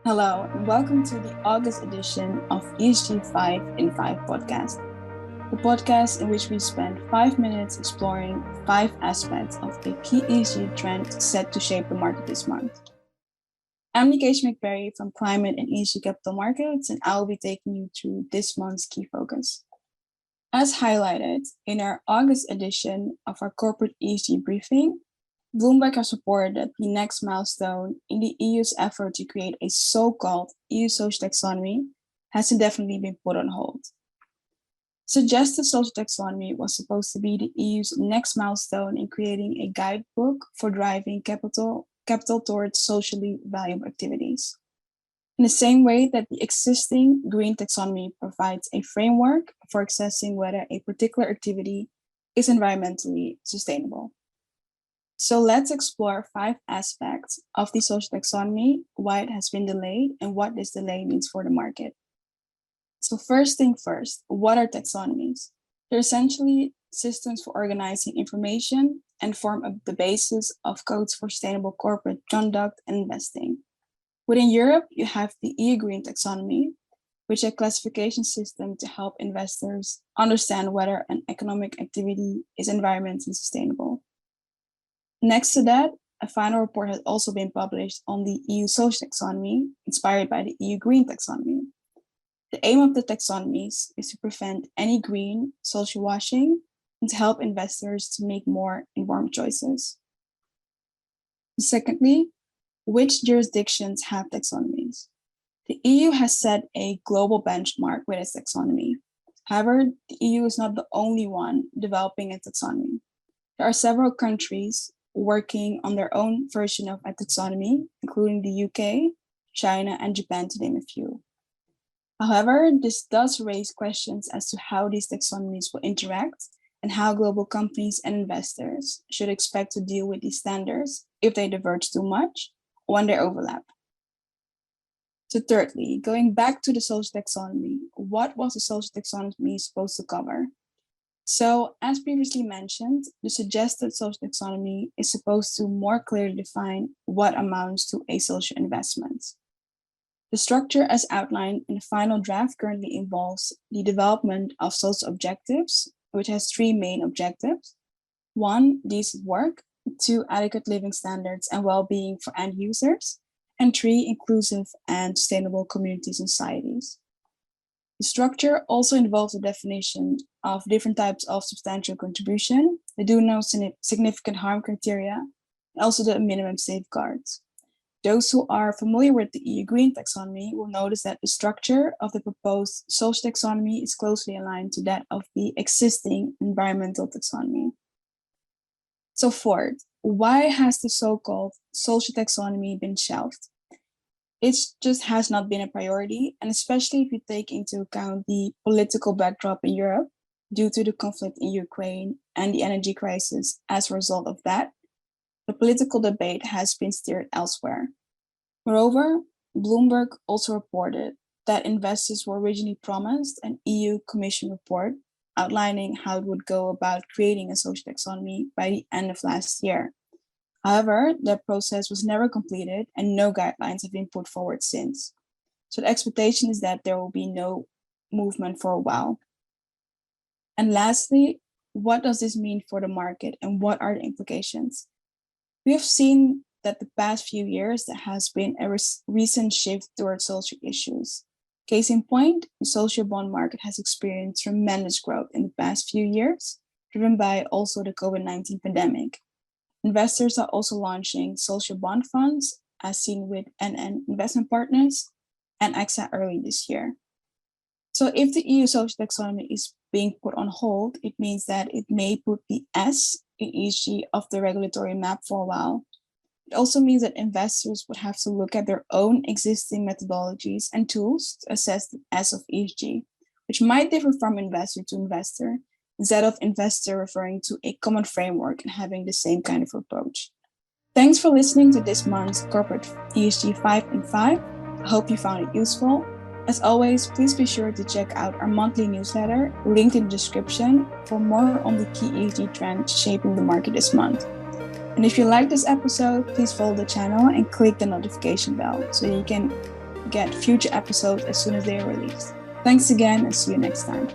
Hello, and welcome to the August edition of ESG 5 in 5 podcast, the podcast in which we spend 5 minutes exploring 5 aspects of the key ESG trend set to shape the market this month. I'm Niceasia McPerry from Climate and ESG Capital Markets, and I will be taking you through this month's key focus. As highlighted in our August edition of our corporate ESG briefing, Bloomberg has reported that the next milestone in the EU's effort to create a so-called EU Social Taxonomy has indefinitely been put on hold. Suggested social taxonomy was supposed to be the EU's next milestone in creating a guidebook for driving capital towards socially valuable activities. In the same way that the existing green taxonomy provides a framework for assessing whether a particular activity is environmentally sustainable. So let's explore 5 aspects of the social taxonomy, why it has been delayed, and what this delay means for the market. So first thing first, what are taxonomies? They're essentially systems for organizing information and form the basis of codes for sustainable corporate conduct and investing. Within Europe, you have the EU Green Taxonomy, which is a classification system to help investors understand whether an economic activity is environmentally sustainable. Next to that, a final report has also been published on the EU Social Taxonomy, inspired by the EU Green Taxonomy. The aim of the taxonomies is to prevent any green social washing and to help investors to make more informed choices. Secondly, which jurisdictions have taxonomies? The EU has set a global benchmark with its taxonomy. However, the EU is not the only one developing a taxonomy. There are several countries working on their own version of a taxonomy, including the UK, China, and Japan, to name a few. However, this does raise questions as to how these taxonomies will interact and how global companies and investors should expect to deal with these standards if they diverge too much or when they overlap. So thirdly, going back to the social taxonomy, what was the social taxonomy supposed to cover? So, as previously mentioned, the suggested social taxonomy is supposed to more clearly define what amounts to a social investment. The structure as outlined in the final draft currently involves the development of social objectives, which has 3 main objectives. 1, decent work. 2, adequate living standards and well-being for end users. And 3, inclusive and sustainable communities and societies. The structure also involves a definition of different types of substantial contribution, the do no significant harm criteria, and also the minimum safeguards. Those who are familiar with the EU Green Taxonomy will notice that the structure of the proposed social taxonomy is closely aligned to that of the existing environmental taxonomy. So fourth, why has the so-called social taxonomy been shelved? It just has not been a priority, and especially if you take into account the political backdrop in Europe due to the conflict in Ukraine and the energy crisis as a result of that, the political debate has been steered elsewhere. Moreover, Bloomberg also reported that investors were originally promised an EU Commission report outlining how it would go about creating a social taxonomy by the end of last year. However, that process was never completed and no guidelines have been put forward since. So the expectation is that there will be no movement for a while. And lastly, what does this mean for the market and what are the implications? We have seen that the past few years there has been a recent shift towards social issues. Case in point, the social bond market has experienced tremendous growth in the past few years, driven by also the COVID-19 pandemic. Investors are also launching social bond funds, as seen with NN Investment Partners and AXA early this year. So if the EU social taxonomy is being put on hold, it means that it may put the S in ESG off the regulatory map for a while. It also means that investors would have to look at their own existing methodologies and tools to assess the S of ESG, which might differ from investor to investor, instead of investor referring to a common framework and having the same kind of approach. Thanks for listening to this month's Corporate ESG 5 in 5. I hope you found it useful. As always, please be sure to check out our monthly newsletter, linked in the description, for more on the key ESG trends shaping the market this month. And if you like this episode, please follow the channel and click the notification bell so you can get future episodes as soon as they are released. Thanks again and see you next time.